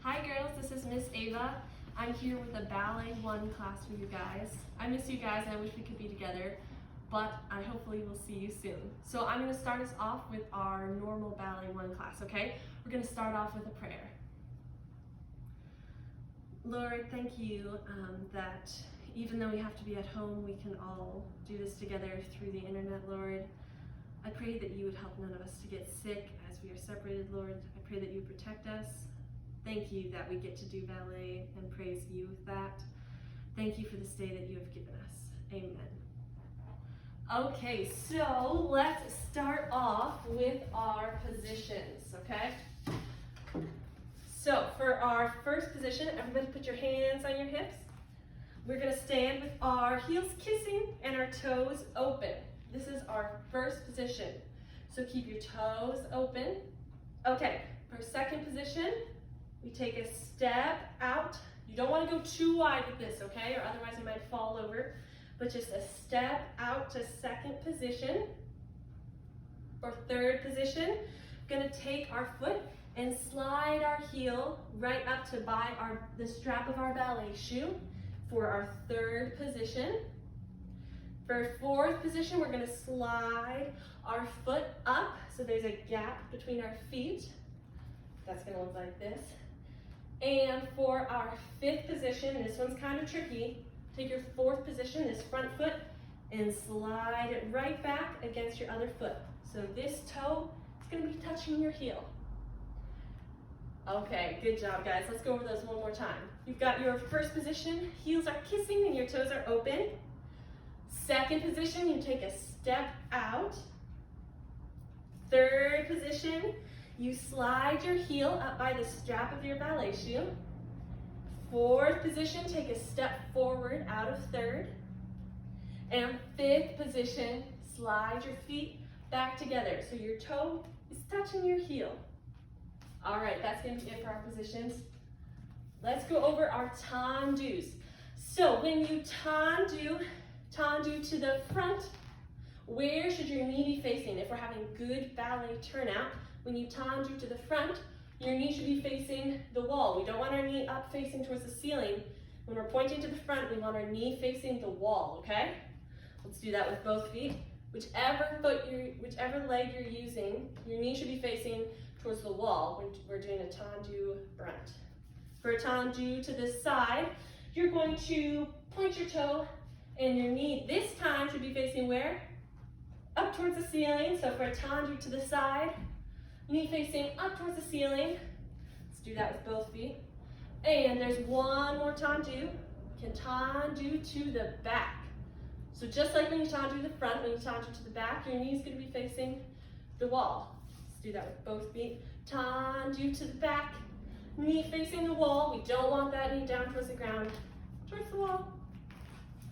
Hi girls, this is Miss Ava. I'm here with a Ballet 1 class for you guys. I miss you guys and I wish we could be together, but I hopefully will see you soon. So I'm going to start us off with our normal Ballet 1 class, okay? We're going to start off with a prayer. Lord, thank you that even though we have to be at home, we can all do this together through the internet, Lord. I pray that you would help none of us to get sick as we are separated, Lord. I pray that you would protect us. Thank you that we get to do ballet and praise you with that. Thank you for this day that you have given us. Amen. Okay, so let's start off with our positions, okay? So for our first position, everybody put your hands on your hips. We're gonna stand with our heels kissing and our toes open. This is our first position. So keep your toes open. Okay, for second position, we take a step out. You don't want to go too wide with this, okay? Or otherwise you might fall over. But just a step out to second position. For third position, we're going to take our foot and slide our heel right up to by the strap of our ballet shoe for our third position. For fourth position, we're going to slide our foot up so there's a gap between our feet. That's going to look like this. And for our fifth position, this one's kind of tricky, take your fourth position, this front foot, and slide it right back against your other foot. So this toe is going to be touching your heel. Okay, good job guys. Let's go over those one more time. You've got your first position, heels are kissing and your toes are open. Second position, you take a step out. Third position, you slide your heel up by the strap of your ballet shoe. Fourth position, take a step forward out of third. And fifth position, slide your feet back together so your toe is touching your heel. All right, that's going to be it for our positions. Let's go over our tendus. So when you tendu to the front, where should your knee be facing? If we're having good ballet turnout, when you tendu to the front, your knee should be facing the wall. We don't want our knee up facing towards the ceiling. When we're pointing to the front, we want our knee facing the wall, okay? Let's do that with both feet. Whichever leg you're using, your knee should be facing towards the wall when we're doing a tendu front. For a tendu to the side, you're going to point your toe and your knee this time should be facing where? Up towards the ceiling. So for a tendu to the side, knee facing up towards the ceiling. Let's do that with both feet. And there's one more tendu. You can tendu to the back. So just like when you tendu the front, when you tendu to the back, your knee is going to be facing the wall. Let's do that with both feet. Tendu to the back, knee facing the wall. We don't want that knee down towards the ground, towards the wall.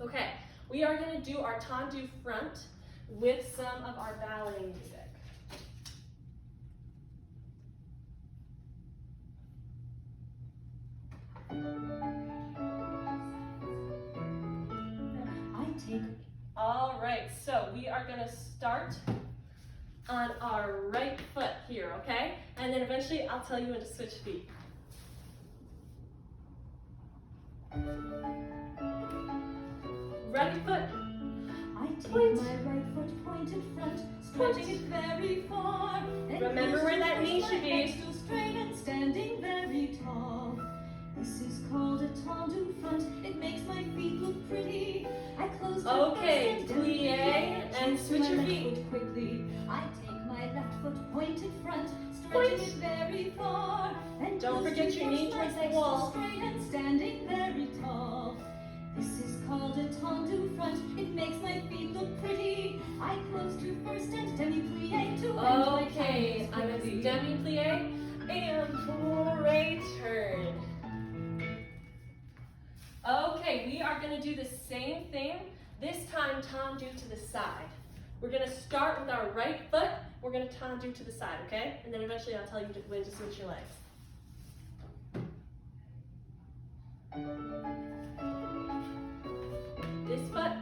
Okay, we are going to do our tendu front with some of our ballet music. All right, so we are going to start on our right foot here, okay? And then eventually I'll tell you when to switch feet. Right foot. I take my right foot pointed front, stretching it very far. Remember where that knee should be. Still straight and standing very tall. This is called a tendu front. It makes my feet look pretty. I close my Okay, plie and switch your feet. Quickly. I take my left foot pointed front, stretching it very far. And don't forget your knee towards the wall. Straight and standing very tall. This is called a tendu front. It makes my feet look pretty. I close to first and demi-plie to Okay, I'm going to demi-plie and four-way turn. Okay, we are going to do the same thing, this time tendu to the side. We're going to start with our right foot, we're going to tendu to the side, okay? And then eventually I'll tell you when to switch your legs. This foot.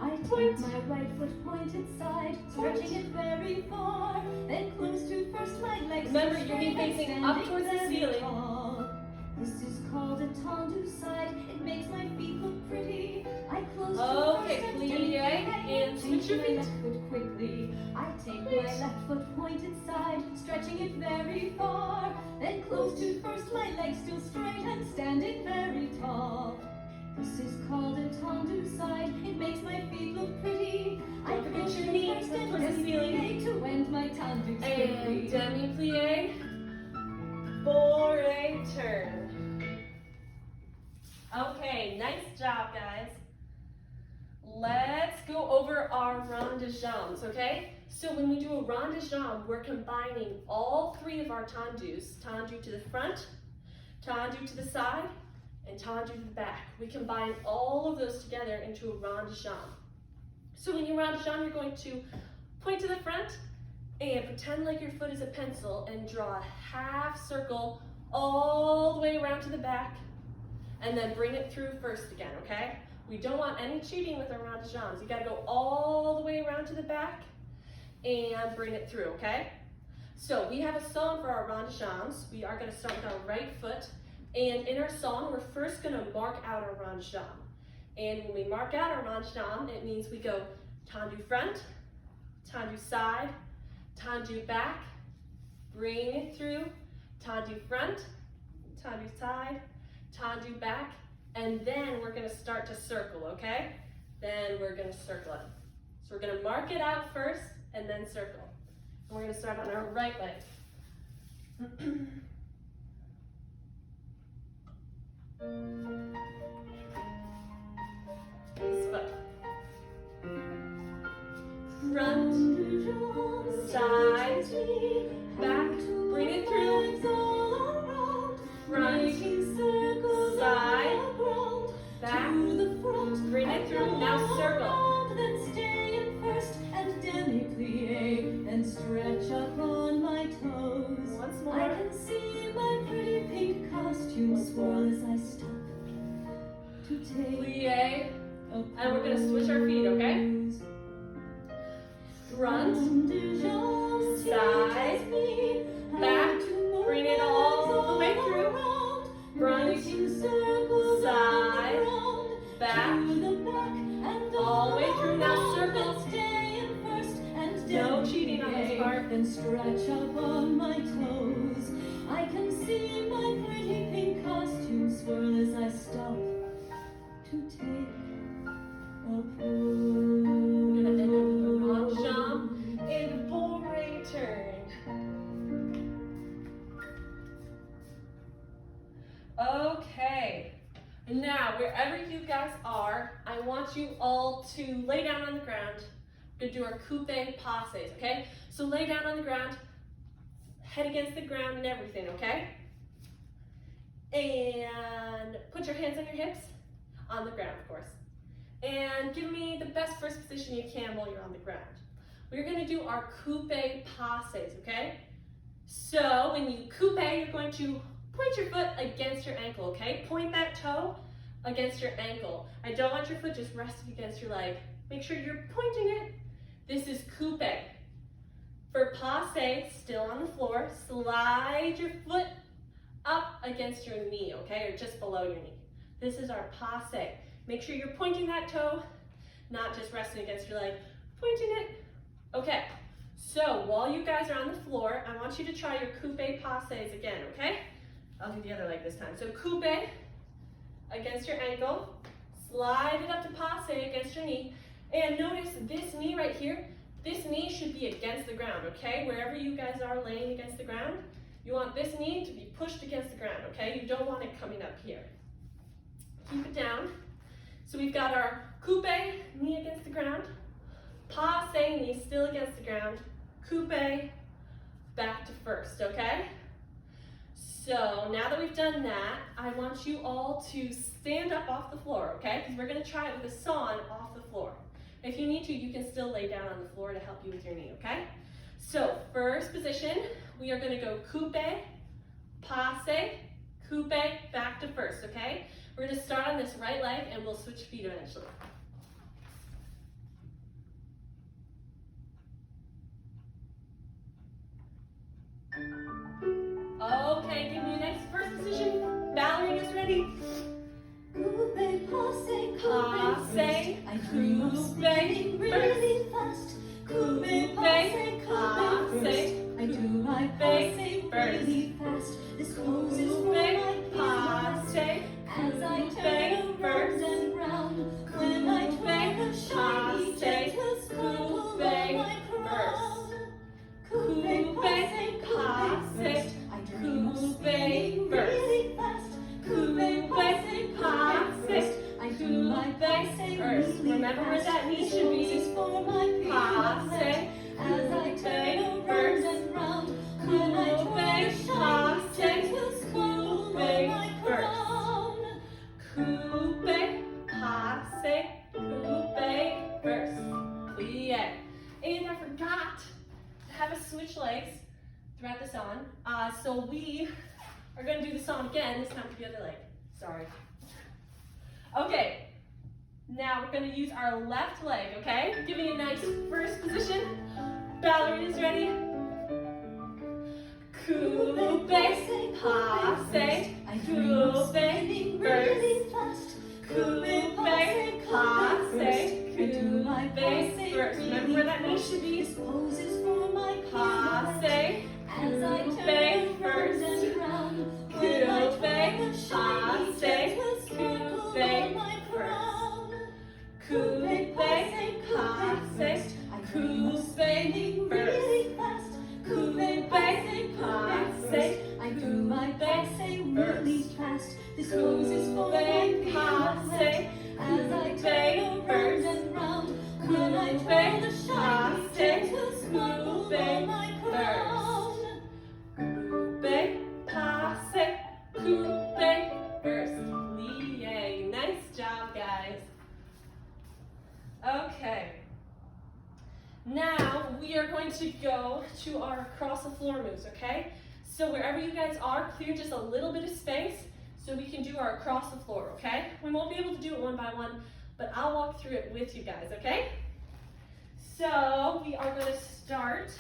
I take my right foot pointed side, stretching it very far, then close to first my legs. Remember, your knee facing up towards the ceiling. Tall. This is called a tendu side. It makes my feet look pretty. I close to Okay, first plie and switch your my feet. left foot quickly. I take my left foot pointed side, stretching it very far. Then close to first, my legs still straight and standing very tall. This is called a tendu side. It makes my feet look pretty. I Don't forget close your to knees first up and towards the ceiling. demi-plie to end my tendu And quickly. demi-plie for a turn. Okay, nice job, guys. Let's go over our rond de jambes, okay? So when we do a rond de jambe, we're combining all three of our tendus. Tendu to the front, tendu to the side, and tendu to the back. We combine all of those together into a rond de jambe. So when you rond de jambe, you're going to point to the front and pretend like your foot is a pencil and draw a half circle all the way around to the back, and then bring it through first again, okay? We don't want any cheating with our rond de jambes. You gotta go all the way around to the back and bring it through, okay? So we have a song for our rond de jambes. We are gonna start with our right foot, and in our song, we're first gonna mark out our rond de jambe. And when we mark out our rond de jambe, it means we go tendu front, tendu side, tendu back, bring it through, tendu front, tendu side, tendu back, and then we're gonna start to circle, okay? Then we're gonna circle it. So we're gonna mark it out first and then circle. And we're gonna start on our right leg. This foot. Front, side, back, bring it through. Front, side, back, bring it through. Now circle. Then stay in first and demi-plie and stretch up on my toes. Once I more. can see my pretty pink costume swirl as I stop to take Plie. a And we're gonna switch our feet, okay? pose. Front, Side, side, back, bring it all the way through. Front, side, back, all the way through. Now circle. No cheating on this part. Then stretch up on my toes. I can see my pretty pink costume swirl as I stop to take a pose. We're gonna end up with a rond de jambe and bourrée turn. Okay. Now, wherever you guys are, I want you all to lay down on the ground. We're gonna do our coupe passes, okay? So lay down on the ground, head against the ground and everything, okay? And put your hands on your hips, on the ground, of course. And give me the best first position you can while you're on the ground. We're gonna do our coupe passes, okay? So when you coupe, you're going to point your foot against your ankle, okay? Point that toe against your ankle. I don't want your foot just resting against your leg. Make sure you're pointing it. This is coupe. For passe, still on the floor, slide your foot up against your knee, okay? Or just below your knee. This is our passe. Make sure you're pointing that toe, not just resting against your leg, pointing it. Okay, so while you guys are on the floor, I want you to try your coupe passes again, okay? I'll do the other leg this time. So coupe against your ankle, slide it up to passe against your knee, and notice this knee right here, this knee should be against the ground, okay? Wherever you guys are laying against the ground, you want this knee to be pushed against the ground, okay? You don't want it coming up here. Keep it down. So we've got our coupe, knee against the ground, passe, knee still against the ground, coupe, back to first, okay? So now that we've done that, I want you all to stand up off the floor, okay? Because we're gonna try it with a sawn off the floor. If you need to, you can still lay down on the floor to help you with your knee, okay? So first position, we are gonna go coupe, passe, coupe, back to first, okay? We're gonna start on this right leg and we'll switch feet eventually. Okay, give me a nice first position, ballet. dream of spinning really fast. Coupe, passe, coupe, burst. I do my passe really fast. This pose is for my passe. As I turn around and round, when I twirl a shiny gentle scroll on my crown. Coupe, passe, passe. I dream of spinning really fast. Coupe, passe, passe. I do my passe really Remember where that knee should be. This for my passe. As I turn around and round, when I twirl a shiny gentle scroll on my crown. Coupe, passe, coupe, burst. Yeah. And I forgot to have us switch legs throughout the song. So we are going to do the song again, this time with the other leg. Sorry. Okay. Now we're going to use our left leg, okay? Give me a nice first position. Ballerinas ready? Coupe, passe, coupe, burst. Coupe, passe, coupe, burst. Remember where that knee should be? This pose is for my Passe, as I coupe, turn burst. around and round, Coupe, when I twirl a shiny passe, gentle scroll on my coupe, crown. Coupe, passe, coupe, burst. Really fast. Coupe, passe. I do my passe really fast. This pose is for my passe, as I turn around and round, when I twirl the shiny gentle scroll on my crown. Coupe, passe, coupe, burst. Yay. Nice job, guys. Okay. Now we are going to go to our across the floor moves, okay? So wherever you guys are, clear just a little bit of space so we can do our across the floor, okay? We won't be able to do it one by one, but I'll walk through it with you guys, okay? So we are going to start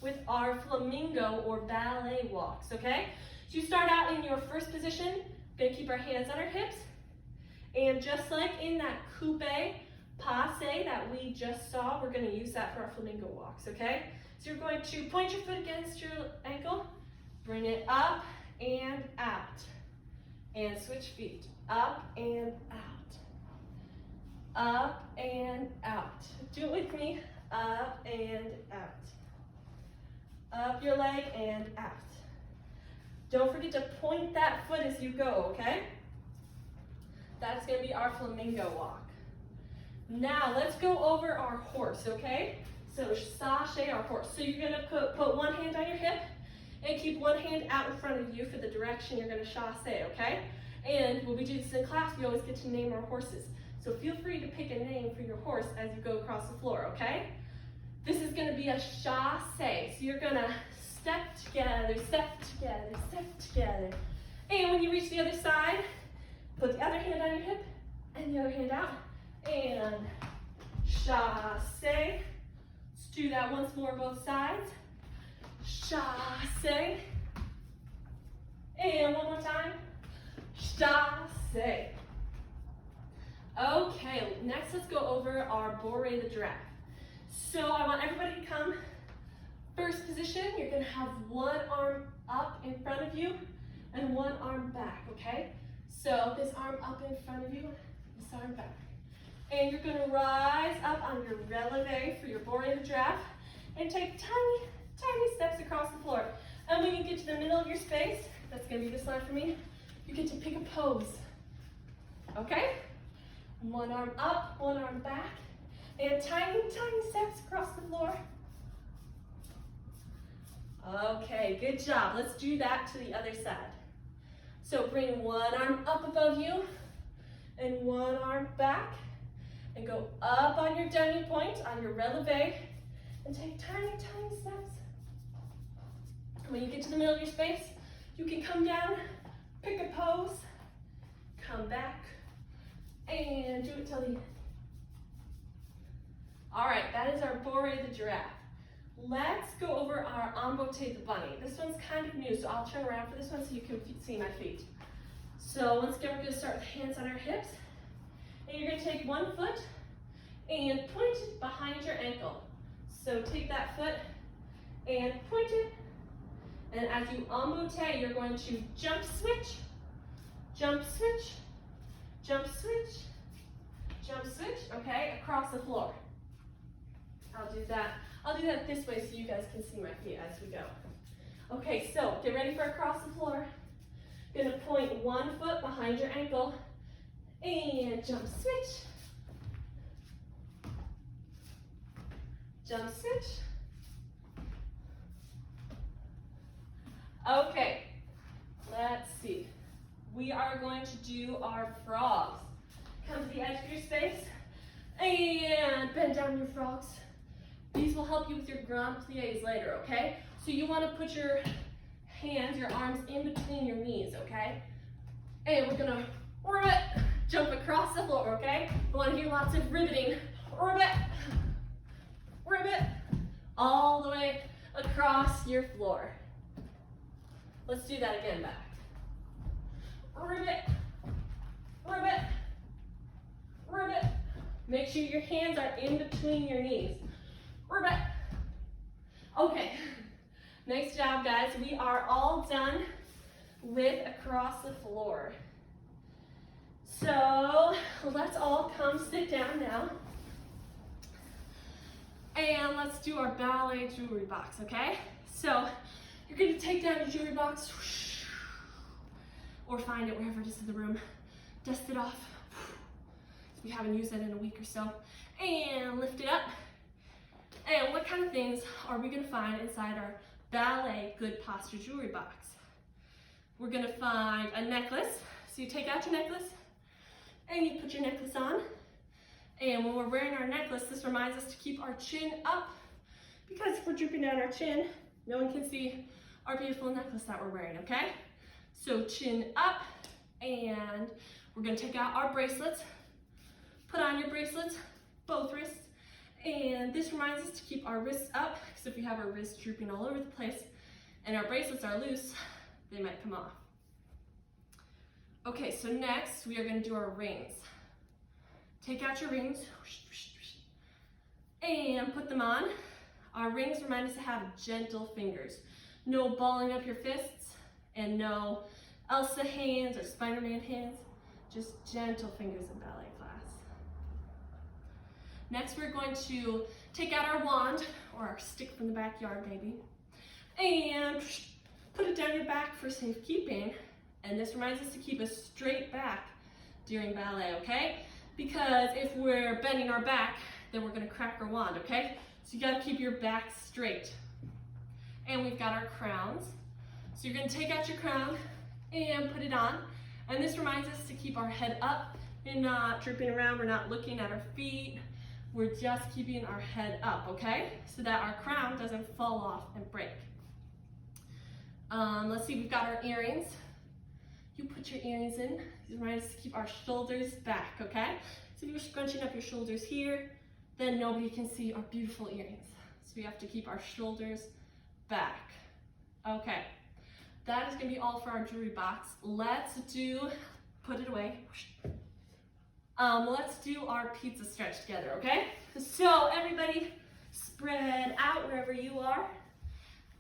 with our flamingo or ballet walks, okay? So you start out in your first position, going to keep our hands on our hips, and just like in that coupe, passe that we just saw, we're going to use that for our flamingo walks, okay? So you're going to point your foot against your ankle, bring it up and out, and switch feet, up and out, up and out. Do it with me, up and out, up your leg and out. Don't forget to point that foot as you go, okay? That's going to be our flamingo walk. Now let's go over our horse, okay? So sashay our horse. So you're gonna put one hand on your hip and keep one hand out in front of you for the direction you're gonna chasse, okay? And when we do this in class, we always get to name our horses. So feel free to pick a name for your horse as you go across the floor, okay? This is gonna be a chasse. So you're gonna step together, step together, step together. And when you reach the other side, put the other hand on your hip and the other hand out. And chasse. Let's do that once more, both sides. Chasse. And one more time. Chasse. Okay, next let's go over our Ballet the giraffe. So I want everybody to come. First position, you're gonna have one arm up in front of you and one arm back, okay? So this arm up in front of you, this arm back. And you're gonna rise up on your releve for your Ballet the giraffe and take tiny, tiny steps across the floor. And when you get to the middle of your space, that's gonna be this line for me, you get to pick a pose, okay? One arm up, one arm back, and tiny, tiny steps across the floor. Okay, good job. Let's do that to the other side. So bring one arm up above you and one arm back. And go up on your demi point, on your releve, and take tiny, tiny steps. When you get to the middle of your space, you can come down, pick a pose, come back, and do it till the end. All right, that is our Ballet the giraffe. Let's go over our embotte the bunny. This one's kind of new, so I'll turn around for this one so you can see my feet. So once again, we're gonna start with hands on our hips. And you're gonna take one foot and point it behind your ankle. So take that foot and point it. And as you emboute, you're going to jump switch, jump switch, jump switch, jump switch, okay, across the floor. I'll do that this way so you guys can see my feet as we go. Okay, so get ready for across the floor. Gonna point one foot behind your ankle and jump switch. Jump switch. Okay, let's see. We are going to do our frogs. Come to the edge of your space and bend down your frogs. These will help you with your grand plies later, okay? So you want to put your hands, your arms in between your knees, okay? And we're gonna ribbit, jump across the floor, okay? I want to hear lots of ribbiting. Ribbit, ribbit, all the way across your floor. Let's do that again, back. Ribbit, ribbit, ribbit. Make sure your hands are in between your knees. Ribbit. Okay, nice job, guys. We are all done with across the floor. So let's all come sit down now. And let's do our ballet jewelry box, okay? So you're gonna take down your jewelry box, or find it wherever it is in the room. Dust it off. We haven't used it in a week or so. And lift it up. And what kind of things are we gonna find inside our ballet good posture jewelry box? We're gonna find a necklace. So you take out your necklace and you put your necklace on. And when we're wearing our necklace, this reminds us to keep our chin up, because if we're drooping down our chin, no one can see our beautiful necklace that we're wearing, okay? So chin up, and we're gonna take out our bracelets. Put on your bracelets, both wrists. And this reminds us to keep our wrists up, because if we have our wrists drooping all over the place and our bracelets are loose, they might come off. Okay, so next we are gonna do our rings. Take out your rings and put them on. Our rings remind us to have gentle fingers. No balling up your fists and no Elsa hands or Spider-Man hands. Just gentle fingers in ballet class. Next we're going to take out our wand, or our stick from the backyard maybe, and put it down your back for safekeeping. And this reminds us to keep a straight back during ballet, okay? Because if we're bending our back, then we're gonna crack our wand, okay? So you gotta keep your back straight. And we've got our crowns. So you're gonna take out your crown and put it on. And this reminds us to keep our head up and not drooping around. We're not looking at our feet. We're just keeping our head up, okay? So that our crown doesn't fall off and break. Let's see, we've got our earrings. You put your earrings in. These remind us to keep our shoulders back, okay? So if you're scrunching up your shoulders here, then nobody can see our beautiful earrings. So we have to keep our shoulders back. Okay, that is gonna be all for our jewelry box. Put it away. Let's do our pizza stretch together, okay? So everybody spread out wherever you are.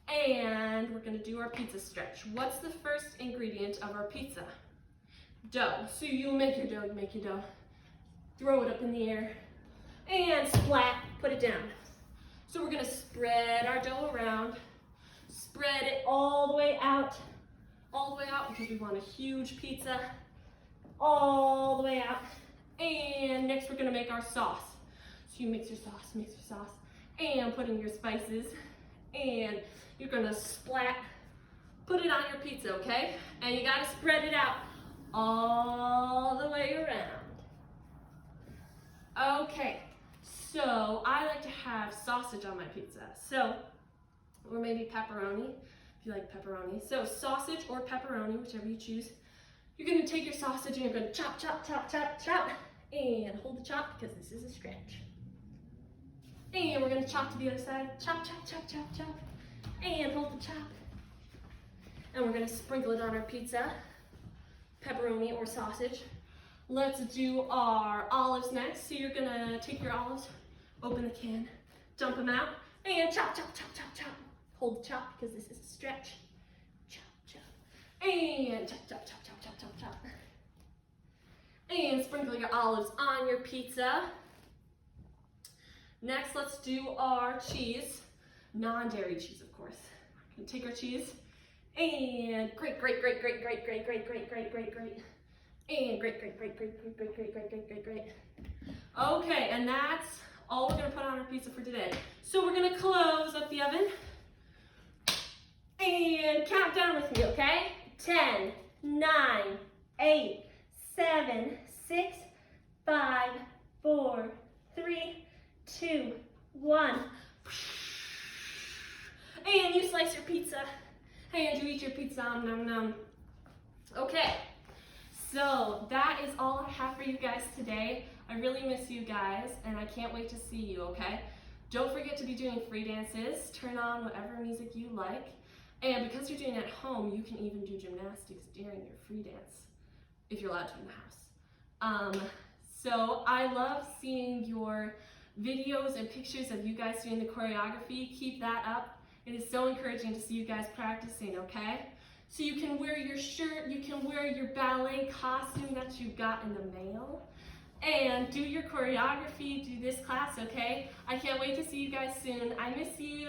And we're gonna do our pizza stretch. What's the first ingredient of our pizza? Dough. So you make your dough, throw it up in the air, and splat, put it down. So we're gonna spread our dough around, spread it all the way out because we want a huge pizza, all the way out. And next we're gonna make our sauce. So you mix your sauce, and put in your spices, and you're gonna splat, put it on your pizza, okay? And you gotta spread it out all the way around. Okay, so I like to have sausage on my pizza. So, or maybe pepperoni, if you like pepperoni. So sausage or pepperoni, whichever you choose. You're gonna take your sausage and you're gonna chop, chop, chop, chop, chop, and hold the chop because this is a stretch. And we're gonna chop to the other side, chop, chop, chop, chop, chop, and hold the chop. And we're gonna sprinkle it on our pizza, pepperoni or sausage. Let's do our olives next. So you're gonna take your olives, open the can, dump them out, and chop, chop, chop, chop, chop. Hold the chop because this is a stretch. Chop, chop, and chop, chop, chop, chop, chop, chop, chop. And sprinkle your olives on your pizza. Next, let's do our cheese. Non-dairy cheese, of course. We're gonna take our cheese and grate, grate, grate, grate, grate, grate, grate, grate, grate, grate, grate. And grate, grate, grate, grate, grate, grate, grate, grate, grate, grate, grate. Okay, and that's all we're gonna put on our pizza for today. So we're gonna close up the oven and count down with me, okay? 10, 9, 8, 7, 6, 5, 4, 3, 2, 1. And you slice your pizza. And you eat your pizza, nom nom. Okay, so that is all I have for you guys today. I really miss you guys, and I can't wait to see you, okay? Don't forget to be doing free dances. Turn on whatever music you like. And because you're doing it at home, you can even do gymnastics during your free dance, if you're allowed to in the house. So I love seeing your videos and pictures of you guys doing the choreography. Keep that up. It is so encouraging to see you guys practicing, okay? So you can wear your shirt, you can wear your ballet costume that you got in the mail, and do your choreography, do this class, okay? I can't wait to see you guys soon. I miss you.